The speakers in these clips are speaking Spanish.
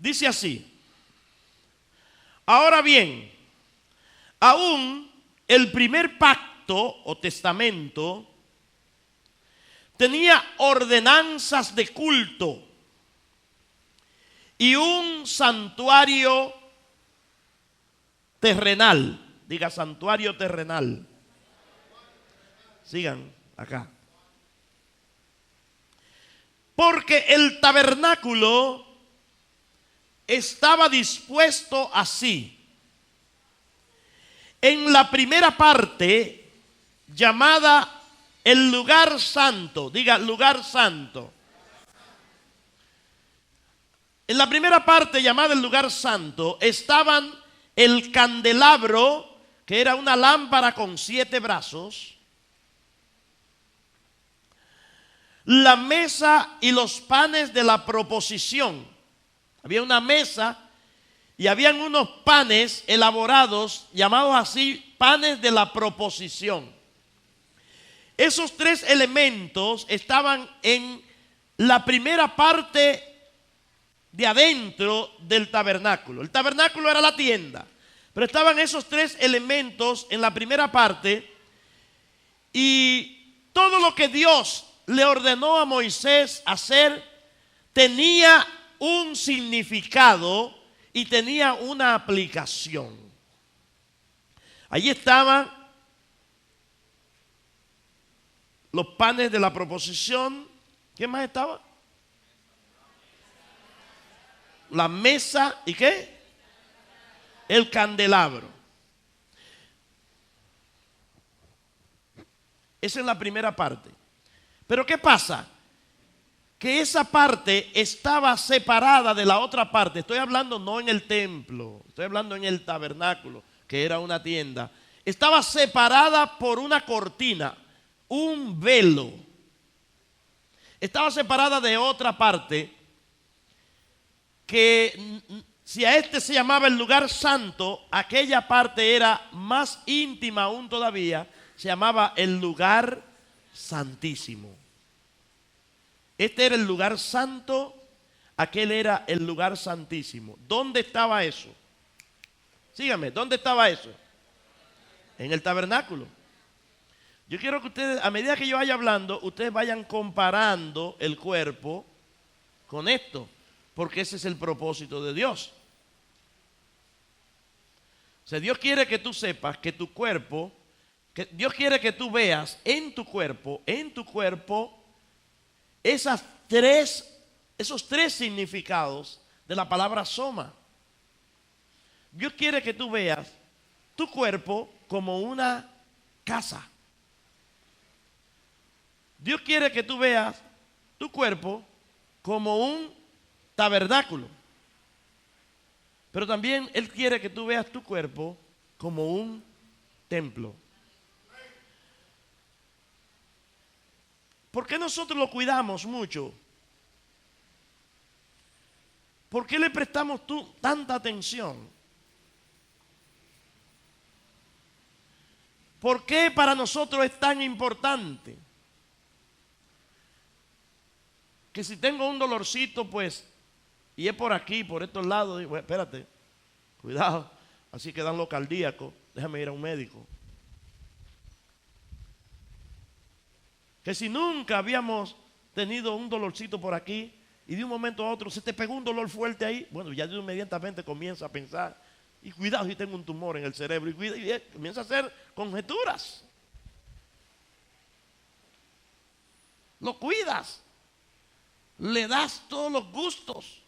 Dice así: ahora bien, aún el primer pacto o testamento tenía ordenanzas de culto y un santuario terrenal. Diga santuario terrenal. Sigan acá. Porque el tabernáculo estaba dispuesto así. En la primera parte, llamada el lugar santo, diga lugar santo. En la primera parte, llamada el lugar santo, estaban el candelabro, que era una lámpara con 7 brazos, la mesa y los panes de la proposición. Había una mesa y habían unos panes elaborados, llamados así, panes de la proposición. Esos 3 elementos estaban en la primera parte de adentro del tabernáculo. El tabernáculo era la tienda, pero estaban esos 3 elementos en la primera parte, y todo lo que Dios le ordenó a Moisés hacer tenía un significado y tenía una aplicación. Allí estaban los panes de la proposición. ¿Qué más estaba? La mesa y ¿qué? El candelabro. Esa es la primera parte. Pero ¿qué pasa? Que esa parte estaba separada de la otra parte. Estoy hablando no en el templo, estoy hablando en el tabernáculo, que era una tienda. Estaba separada por una cortina, un velo. Estaba separada de otra parte, que si a este se llamaba el lugar santo, aquella parte era más íntima aún todavía, se llamaba el lugar santísimo. Este era el lugar santo, aquel era el lugar santísimo. ¿Dónde estaba eso? Síganme, ¿dónde estaba eso? En el tabernáculo. Yo quiero que ustedes, a medida que yo vaya hablando, ustedes vayan comparando el cuerpo con esto, porque ese es el propósito de Dios. O sea, Dios quiere que tú sepas que tu cuerpo, que Dios quiere que tú veas en tu cuerpo, esos 3 significados de la palabra soma. Dios quiere que tú veas tu cuerpo como una casa. Dios quiere que tú veas tu cuerpo como un tabernáculo. Pero también Él quiere que tú veas tu cuerpo como un templo. ¿Por qué nosotros lo cuidamos mucho? ¿Por qué le prestamos tanta atención? ¿Por qué para nosotros es tan importante? Que si tengo un dolorcito, pues, y es por aquí, por estos lados, digo, espérate, cuidado, así que dan los cardíacos, déjame ir a un médico. Que si nunca habíamos tenido un dolorcito por aquí y de un momento a otro se te pegó un dolor fuerte ahí, bueno, ya inmediatamente comienza a pensar, y cuidado si tengo un tumor en el cerebro, y comienza a hacer conjeturas. Lo cuidas, le das todos los gustos.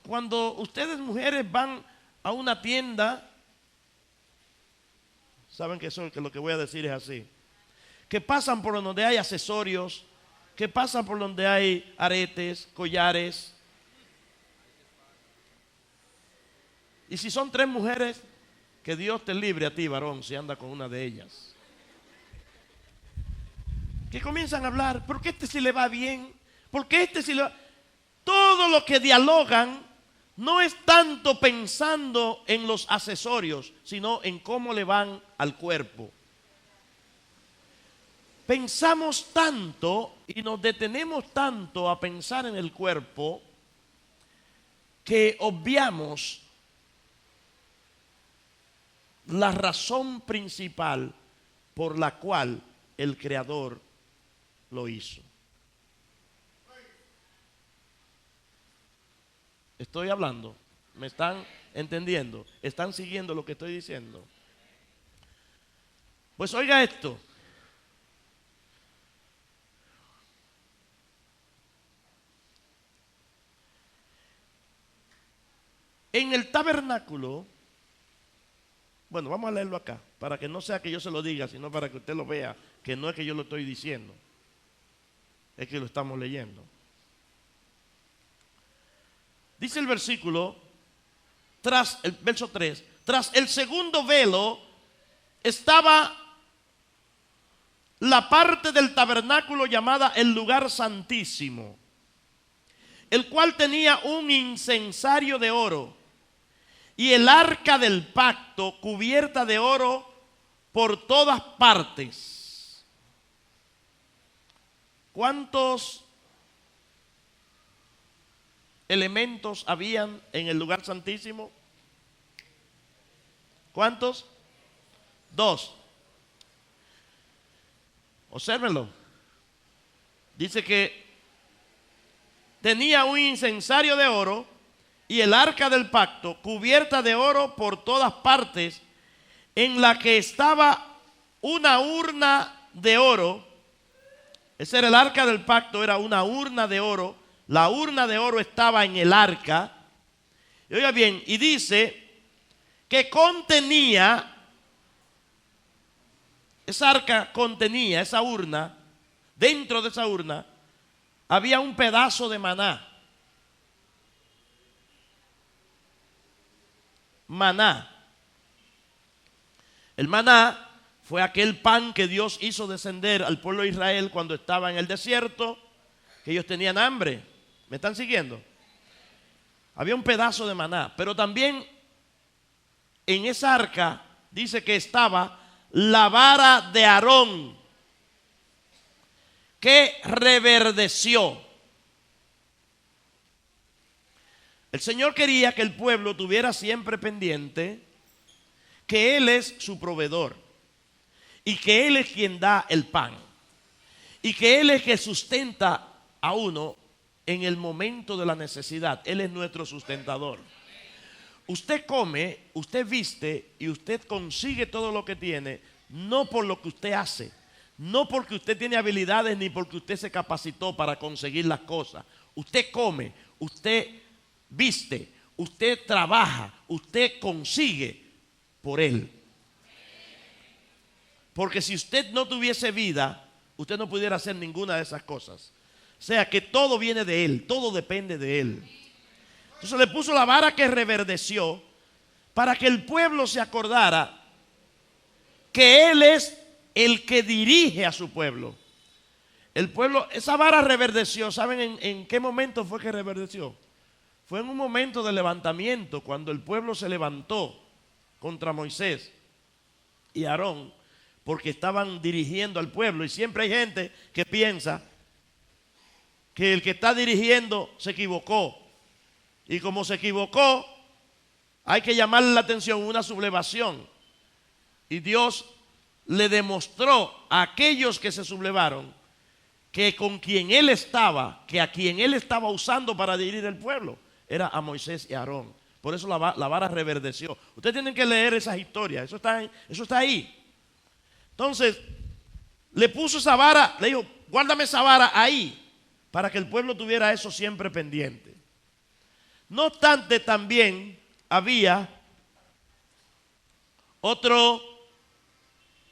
Cuando ustedes mujeres van a una tienda, saben que lo que voy a decir es así, que pasan por donde hay accesorios, que pasan por donde hay aretes, collares. Y si son 3 mujeres, que Dios te libre a ti, varón, si anda con una de ellas. Que comienzan a hablar, ¿por qué este sí le va bien? ¿Por qué este sí le va? Todo lo que dialogan no es tanto pensando en los accesorios, sino en cómo le van al cuerpo. Pensamos tanto y nos detenemos tanto a pensar en el cuerpo que obviamos la razón principal por la cual el Creador lo hizo. Estoy hablando, ¿me están entendiendo? ¿Están siguiendo lo que estoy diciendo? Pues oiga esto. En el tabernáculo, bueno, vamos a leerlo acá, para que no sea que yo se lo diga, sino para que usted lo vea, que no es que yo lo estoy diciendo, es que lo estamos leyendo. Dice el versículo, tras el verso 3, tras el segundo velo estaba la parte del tabernáculo llamada el lugar santísimo, el cual tenía un incensario de oro y el arca del pacto cubierta de oro por todas partes. ¿Cuántos elementos habían en el lugar santísimo? ¿Cuántos? 2. Obsérvenlo. Dice que tenía un incensario de oro y el arca del pacto cubierta de oro por todas partes, en la que estaba una urna de oro. Ese era el arca del pacto, era una urna de oro. La urna de oro estaba en el arca. Y oiga bien, y dice que contenía, esa arca contenía, esa urna, dentro de esa urna había un pedazo de maná. Maná. El maná fue aquel pan que Dios hizo descender al pueblo de Israel cuando estaba en el desierto, que ellos tenían hambre. ¿Me están siguiendo? Había un pedazo de maná, pero también en esa arca dice que estaba la vara de Aarón, que reverdeció. El Señor quería que el pueblo tuviera siempre pendiente que Él es su proveedor y que Él es quien da el pan y que Él es que sustenta a uno en el momento de la necesidad. Él es nuestro sustentador. Usted come, usted viste y usted consigue todo lo que tiene, no por lo que usted hace, no porque usted tiene habilidades ni porque usted se capacitó para conseguir las cosas. Usted come, usted viste, usted trabaja, usted consigue por Él. Porque si usted no tuviese vida, usted no pudiera hacer ninguna de esas cosas. O sea que todo viene de Él, todo depende de Él. Entonces le puso la vara que reverdeció para que el pueblo se acordara que Él es el que dirige a su pueblo. El pueblo, esa vara reverdeció. ¿Saben en qué momento fue que reverdeció? Fue en un momento de levantamiento, cuando el pueblo se levantó contra Moisés y Aarón, porque estaban dirigiendo al pueblo. Y siempre hay gente que piensa que el que está dirigiendo se equivocó. Y como se equivocó, hay que llamarle la atención, una sublevación. Y Dios le demostró a aquellos que se sublevaron que con quien Él estaba, que a quien Él estaba usando para dirigir el pueblo, era a Moisés y a Aarón. Por eso la vara reverdeció. Ustedes tienen que leer esas historias, eso está ahí. Entonces, le puso esa vara, le dijo, guárdame esa vara ahí, para que el pueblo tuviera eso siempre pendiente. No obstante, también había otro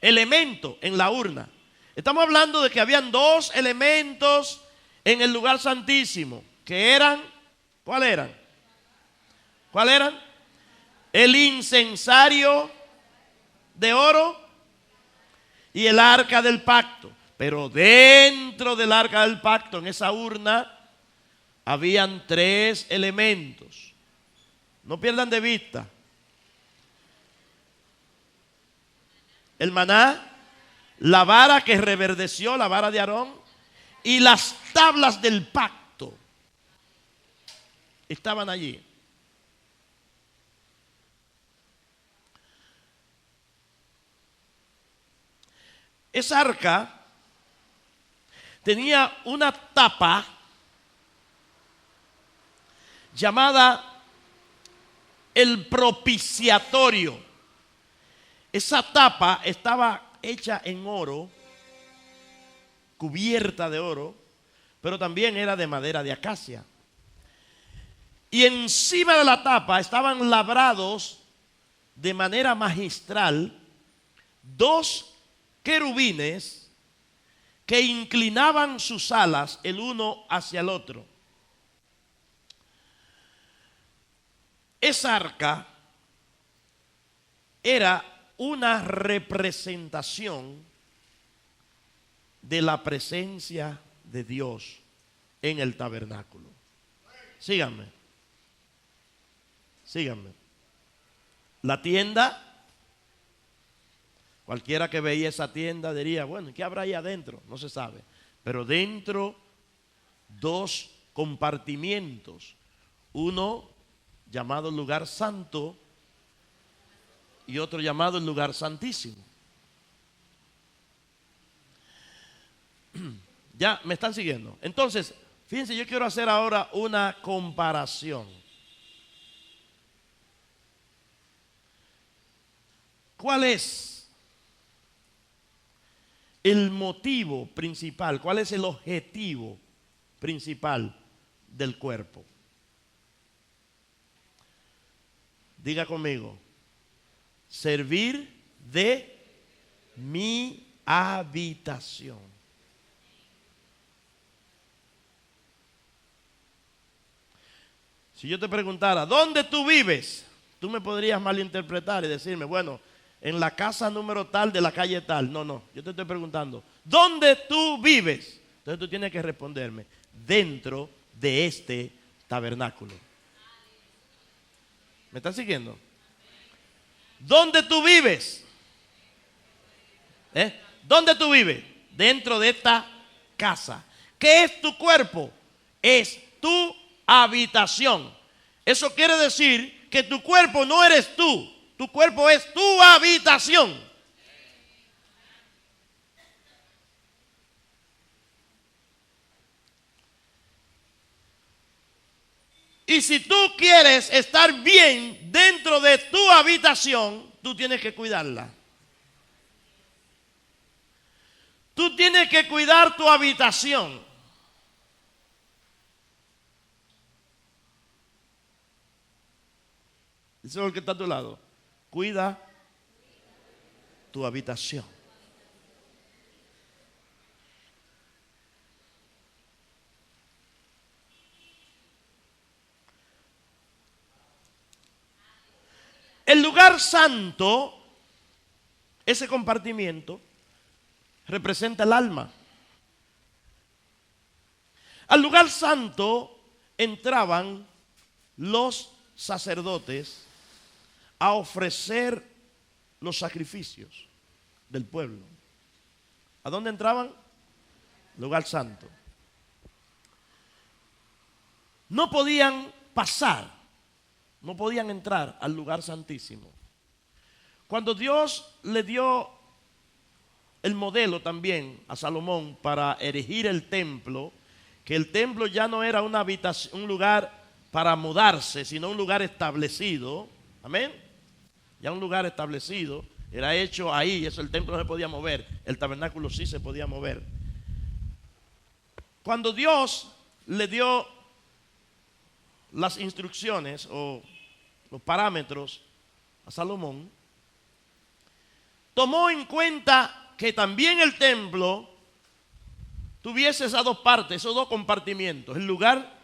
elemento en la urna. Estamos hablando de que habían 2 elementos en el lugar santísimo, que eran, ¿cuál eran? ¿Cuál eran? El incensario de oro y el arca del pacto. Pero dentro del arca del pacto, en esa urna, habían 3 elementos. No pierdan de vista. El maná, la vara que reverdeció, la vara de Aarón, y las tablas del pacto estaban allí. Esa arca tenía una tapa llamada el propiciatorio. Esa tapa estaba hecha en oro, cubierta de oro, pero también era de madera de acacia. Y encima de la tapa estaban labrados de manera magistral dos querubines que inclinaban sus alas el uno hacia el otro. Esa arca era una representación de la presencia de Dios en el tabernáculo. Síganme. Síganme. La tienda, cualquiera que veía esa tienda diría, bueno, ¿qué habrá ahí adentro? No se sabe. Pero dentro, dos compartimientos. Uno llamado lugar santo y otro llamado el lugar santísimo. Ya me están siguiendo. Entonces, fíjense, yo quiero hacer ahora una comparación. ¿Cuál es el motivo principal? ¿Cuál es el objetivo principal del cuerpo? Diga conmigo. Servir de mi habitación. Si yo te preguntara, ¿dónde tú vives? Tú me podrías malinterpretar y decirme, bueno, en la casa número tal de la calle tal. No, yo te estoy preguntando, ¿dónde tú vives? Entonces tú tienes que responderme, dentro de este tabernáculo. ¿Me están siguiendo? ¿Dónde tú vives? ¿Dónde tú vives? Dentro de esta casa. ¿Qué es tu cuerpo? Es tu habitación. Eso quiere decir que tu cuerpo no eres tú. Tu cuerpo es tu habitación. Y si tú quieres estar bien dentro de tu habitación, tú tienes que cuidarla. Tú tienes que cuidar tu habitación. Dice el que está a tu lado. Cuida tu habitación. El lugar santo, ese compartimiento, representa el alma. Al lugar santo entraban los sacerdotes a ofrecer los sacrificios del pueblo. ¿A dónde entraban? Lugar santo. No podían pasar, no podían entrar al lugar santísimo. Cuando Dios le dio el modelo también a Salomón para erigir el templo, que el templo ya no era una habitación, un lugar para mudarse, sino un lugar establecido. Amén. Ya un lugar establecido, era hecho ahí, eso el templo no se podía mover, el tabernáculo sí se podía mover. Cuando Dios le dio las instrucciones o los parámetros a Salomón, tomó en cuenta que también el templo tuviese esas dos partes, esos dos compartimientos, el lugar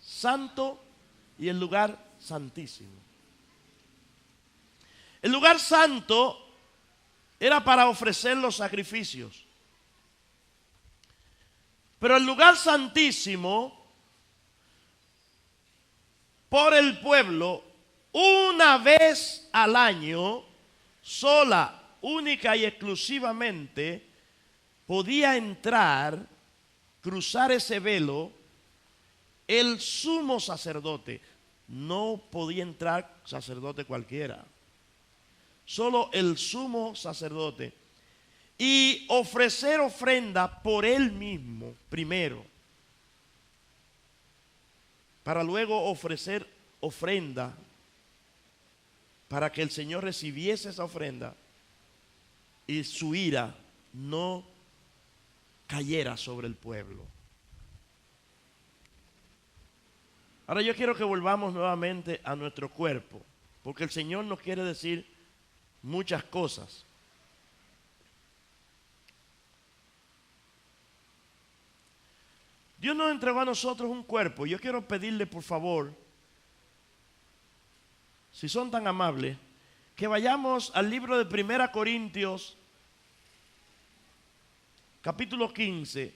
santo y el lugar santísimo. El lugar santo era para ofrecer los sacrificios. Pero el lugar santísimo, por el pueblo, una vez al año, sola, única y exclusivamente, podía entrar, cruzar ese velo, el sumo sacerdote. No podía entrar sacerdote cualquiera. Solo el sumo sacerdote. y ofrecer ofrenda por él mismo primero, para luego ofrecer ofrenda para que el Señor recibiese esa ofrenda y su ira no cayera sobre el pueblo. Ahora yo quiero que volvamos nuevamente a nuestro cuerpo, porque el Señor nos quiere decir muchas cosas. Dios nos entregó a nosotros un cuerpo. Yo quiero pedirle, por favor, si son tan amables, que vayamos al libro de 1 Corintios, capítulo 15,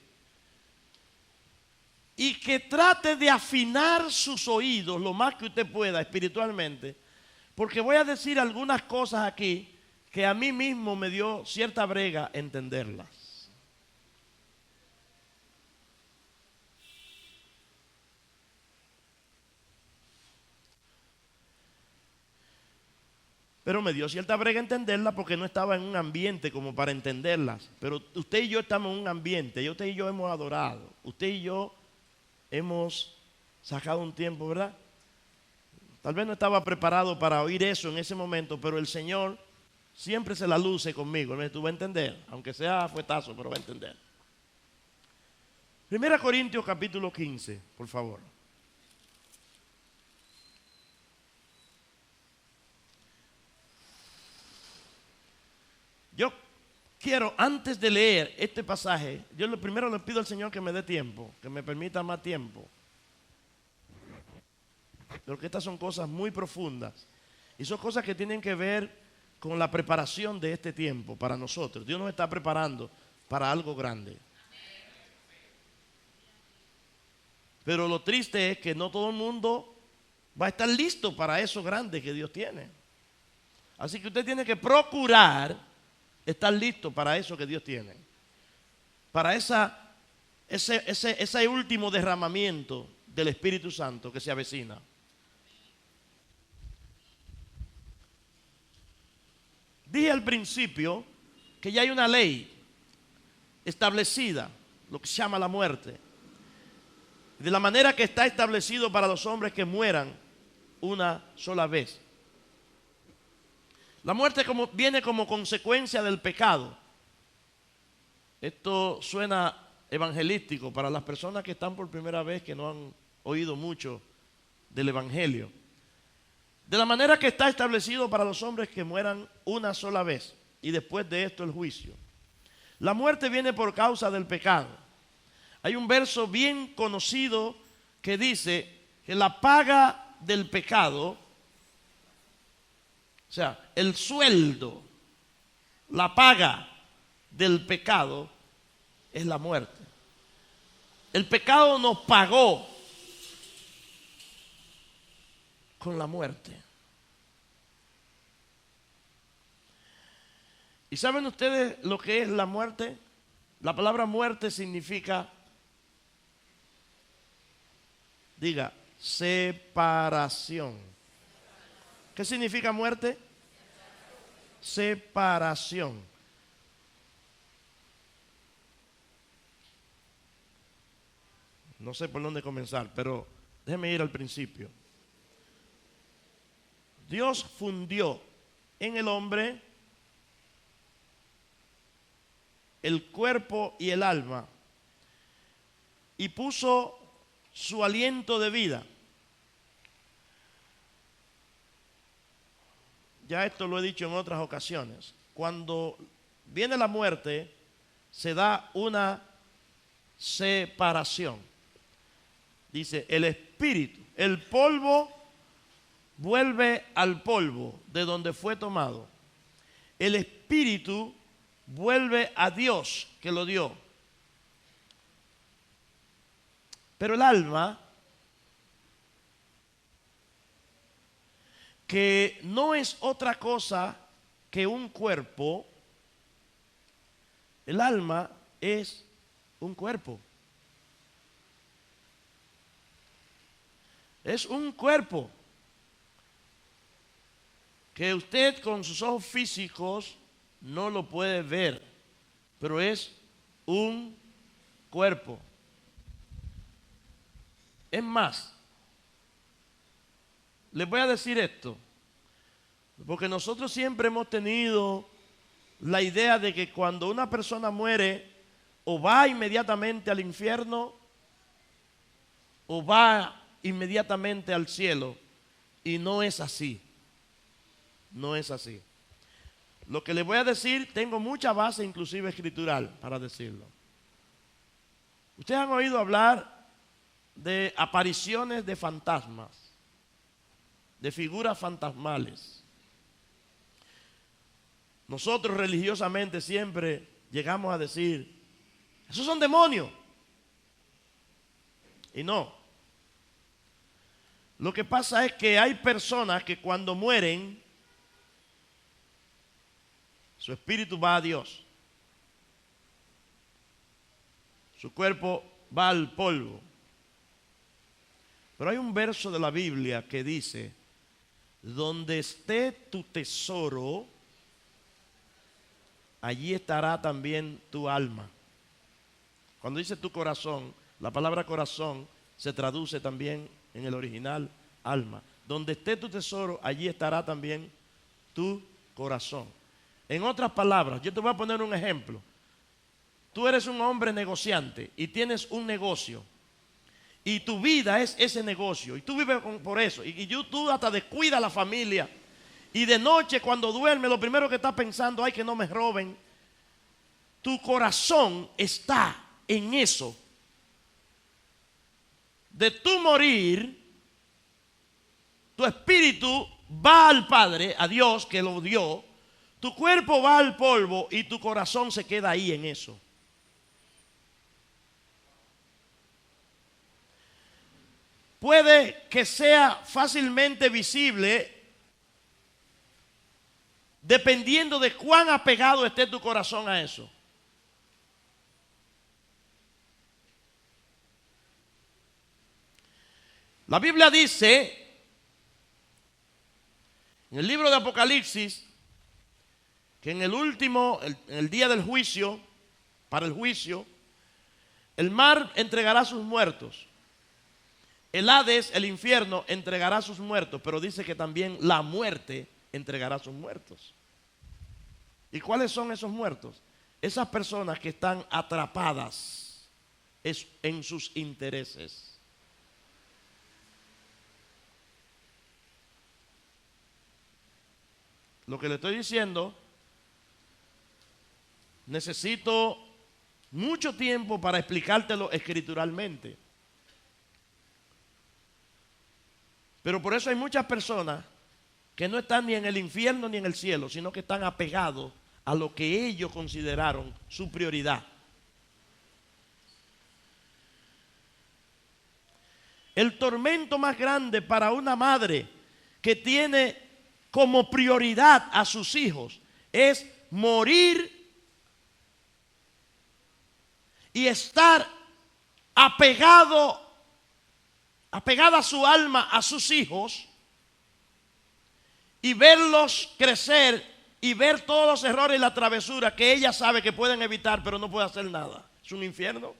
y que trate de afinar sus oídos lo más que usted pueda espiritualmente, porque voy a decir algunas cosas aquí que a mí mismo me dio cierta brega entenderlas. Pero me dio cierta brega entenderla porque no estaba en un ambiente como para entenderlas. Pero usted y yo estamos en un ambiente, y usted y yo hemos adorado, usted y yo hemos sacado un tiempo, ¿verdad? Tal vez no estaba preparado para oír eso en ese momento, pero el Señor siempre se la luce conmigo, ¿no? Tú vas a entender, aunque sea fuetazo, pero va a entender. 1 Corintios capítulo 15, por favor. Yo quiero, antes de leer este pasaje, yo lo primero le pido al Señor que me dé tiempo, que me permita más tiempo. Porque estas son cosas muy profundas y son cosas que tienen que ver con la preparación de este tiempo para nosotros. Dios nos está preparando para algo grande. Pero lo triste es que no todo el mundo va a estar listo para eso grande que Dios tiene. Así que usted tiene que procurar estar listo para eso que Dios tiene. Para ese último derramamiento del Espíritu Santo que se avecina. Dije al principio que ya hay una ley establecida, lo que se llama la muerte. De la manera que está establecido para los hombres que mueran una sola vez. La muerte viene como consecuencia del pecado. Esto suena evangelístico para las personas que están por primera vez, que no han oído mucho del Evangelio. De la manera que está establecido para los hombres que mueran una sola vez y después de esto el juicio. La muerte viene por causa del pecado. Hay un verso bien conocido que dice que la paga del pecado, o sea, el sueldo, la paga del pecado es la muerte. El pecado nos pagó con la muerte. ¿Y saben ustedes lo que es la muerte? La palabra muerte significa, diga, separación. ¿Qué significa muerte? Separación. No sé por dónde comenzar, pero déjeme ir al principio. Dios fundió en el hombre el cuerpo y el alma y puso su aliento de vida. Ya esto lo he dicho en otras ocasiones. Cuando viene la muerte, se da una separación. Dice, el espíritu, el polvo vuelve al polvo de donde fue tomado. El espíritu vuelve a Dios que lo dio. Pero el alma, que no es otra cosa que un cuerpo, el alma es un cuerpo. Es un cuerpo que usted con sus ojos físicos no lo puede ver, pero es un cuerpo. Es más, les voy a decir esto, porque nosotros siempre hemos tenido la idea de que cuando una persona muere, o va inmediatamente al infierno, o va inmediatamente al cielo, y no es así. No es así. Lo que les voy a decir, tengo mucha base inclusive escritural para decirlo. Ustedes han oído hablar de apariciones de fantasmas, de figuras fantasmales. Nosotros religiosamente siempre llegamos a decir, esos son demonios. Y no. Lo que pasa es que hay personas que cuando mueren, su espíritu va a Dios. Su cuerpo va al polvo. Pero hay un verso de la Biblia que dice, donde esté tu tesoro, allí estará también tu alma. Cuando dice tu corazón, la palabra corazón se traduce también en el original alma. Donde esté tu tesoro, allí estará también tu corazón. En otras palabras, yo te voy a poner un ejemplo. Tú eres un hombre negociante y tienes un negocio. Y tu vida es ese negocio. Y tú vives por eso. Y tú hasta descuidas a la familia. Y de noche cuando duermes, lo primero que estás pensando, ay, que no me roben. Tu corazón está en eso. De tu morir, tu espíritu va al Padre, a Dios que lo dio. Tu cuerpo va al polvo y tu corazón se queda ahí en eso. Puede que sea fácilmente visible dependiendo de cuán apegado esté tu corazón a eso. La Biblia dice en el libro de Apocalipsis que en el día del juicio, para el juicio, el mar entregará sus muertos. El Hades, el infierno, entregará sus muertos, pero dice que también la muerte entregará sus muertos. ¿Y cuáles son esos muertos? Esas personas que están atrapadas en sus intereses. Lo que le estoy diciendo, necesito mucho tiempo para explicártelo escrituralmente. Pero por eso hay muchas personas que no están ni en el infierno ni en el cielo, sino que están apegados a lo que ellos consideraron su prioridad. El tormento más grande para una madre que tiene como prioridad a sus hijos es morir y estar apegada su alma a sus hijos y verlos crecer y ver todos los errores y la travesura que ella sabe que pueden evitar, pero no puede hacer nada. Es un infierno.